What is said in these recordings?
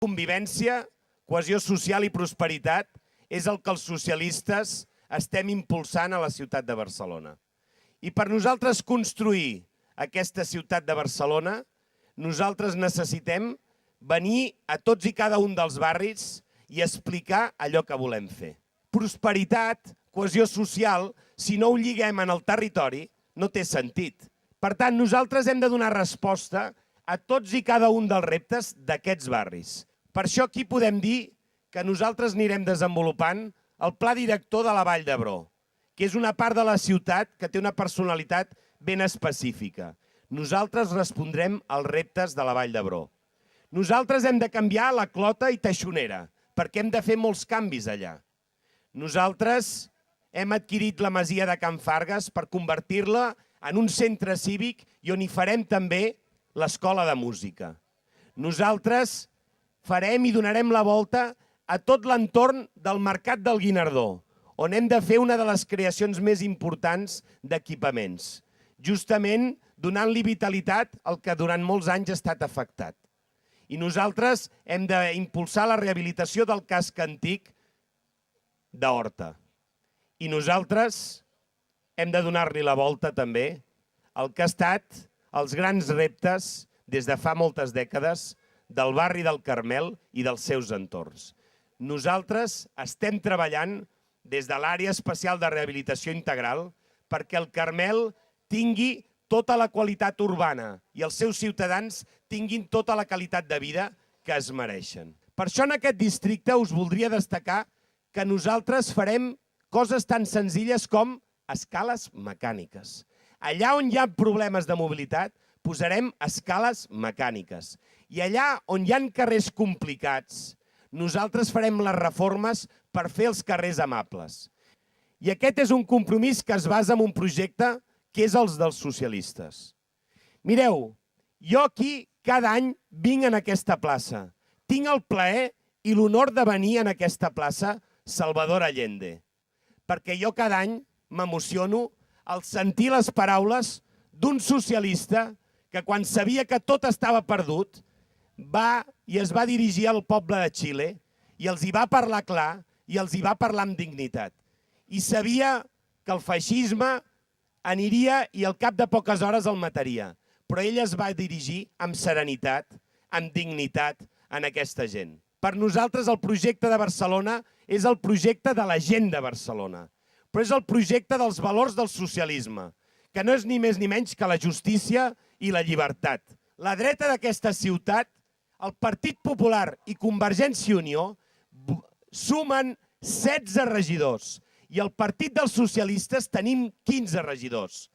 Convivència, cohesió social i prosperitat és el que els socialistes estem impulsant a la ciutat de Barcelona. I per nosaltres construir aquesta ciutat de Barcelona, nosaltres necessitem venir a tots i cada un dels barris i explicar allò que volem fer. Prosperitat, cohesió social, si no ho lliguem en el territori, no té sentit. Per tant, nosaltres hem de donar resposta a tots i cada un dels reptes d'aquests barris. Per això aquí podem dir que nosaltres anirem desenvolupant el pla director de la Vall d'Hebron, que és una part de la ciutat que té una personalitat ben específica. Nosaltres respondrem als reptes de la Vall d'Hebron. Nosaltres hem de canviar la Clota i Teixonera, perquè hem de fer molts canvis allà. Nosaltres hem adquirit la masia de Can Fargues per convertir-la en un centre cívic i on hi farem també l'escola de música. Nosaltres farem i donarem la volta a tot l'entorn del Mercat del Guinardó, on hem de fer una de les creacions més importants d'equipaments, justament donant-li vitalitat al que durant molts anys ha estat afectat. I nosaltres hem d'impulsar la rehabilitació del casc antic d'Horta. I nosaltres hem de donar-li la volta també al que ha estat els grans reptes des de fa moltes dècades del barri del Carmel i dels seus entorns. Nosaltres estem treballant des de l'àrea especial de rehabilitació integral perquè el Carmel tingui tota la qualitat urbana i els seus ciutadans tinguin tota la qualitat de vida que es mereixen. Per això en aquest districte us voldria destacar que nosaltres farem coses tan senzilles com escales mecàniques. Allà on hi ha problemes de mobilitat, posarem escales mecàniques. I allà on hi ha carrers complicats, nosaltres farem les reformes per fer els carrers amables. I aquest és un compromís que es basa en un projecte que és els dels socialistes. Mireu, jo aquí cada any vinc en aquesta plaça. Tinc el plaer i l'honor de venir en aquesta plaça Salvador Allende, perquè jo cada any m'emociono al sentir les paraules d'un socialista que quan sabia que tot estava perdut va i es va dirigir al poble de Xile i els hi va parlar clar i els hi va parlar amb dignitat. I sabia que el feixisme aniria i al cap de poques hores el mataria, però ell es va dirigir amb serenitat, amb dignitat en aquesta gent. Per nosaltres el projecte de Barcelona és el projecte de la gent de Barcelona, però és el projecte dels valors del socialisme, que no és ni més ni menys que la justícia i la llibertat. La dreta d'aquesta ciutat, el Partit Popular i Convergència i Unió sumen 16 regidors i el Partit dels Socialistes tenim 15 regidors.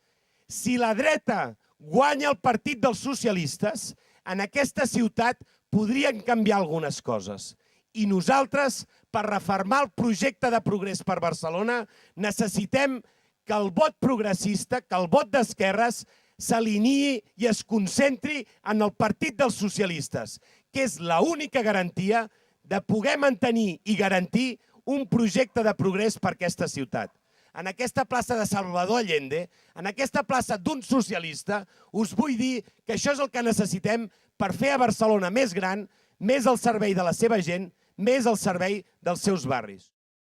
Si la dreta guanya el Partit dels Socialistes, en aquesta ciutat podrien canviar algunes coses. I nosaltres, per refermar el projecte de progrés per Barcelona, necessitem que el vot progressista, que el vot d'esquerres, s'alineï i es concentri en el Partit dels Socialistes, que és l'única garantia de poder mantenir i garantir un projecte de progrés per aquesta ciutat. En aquesta plaça de Salvador Allende, en aquesta plaça d'un socialista, us vull dir que això és el que necessitem per fer a Barcelona més gran, més al servei de la seva gent, més al servei dels seus barris.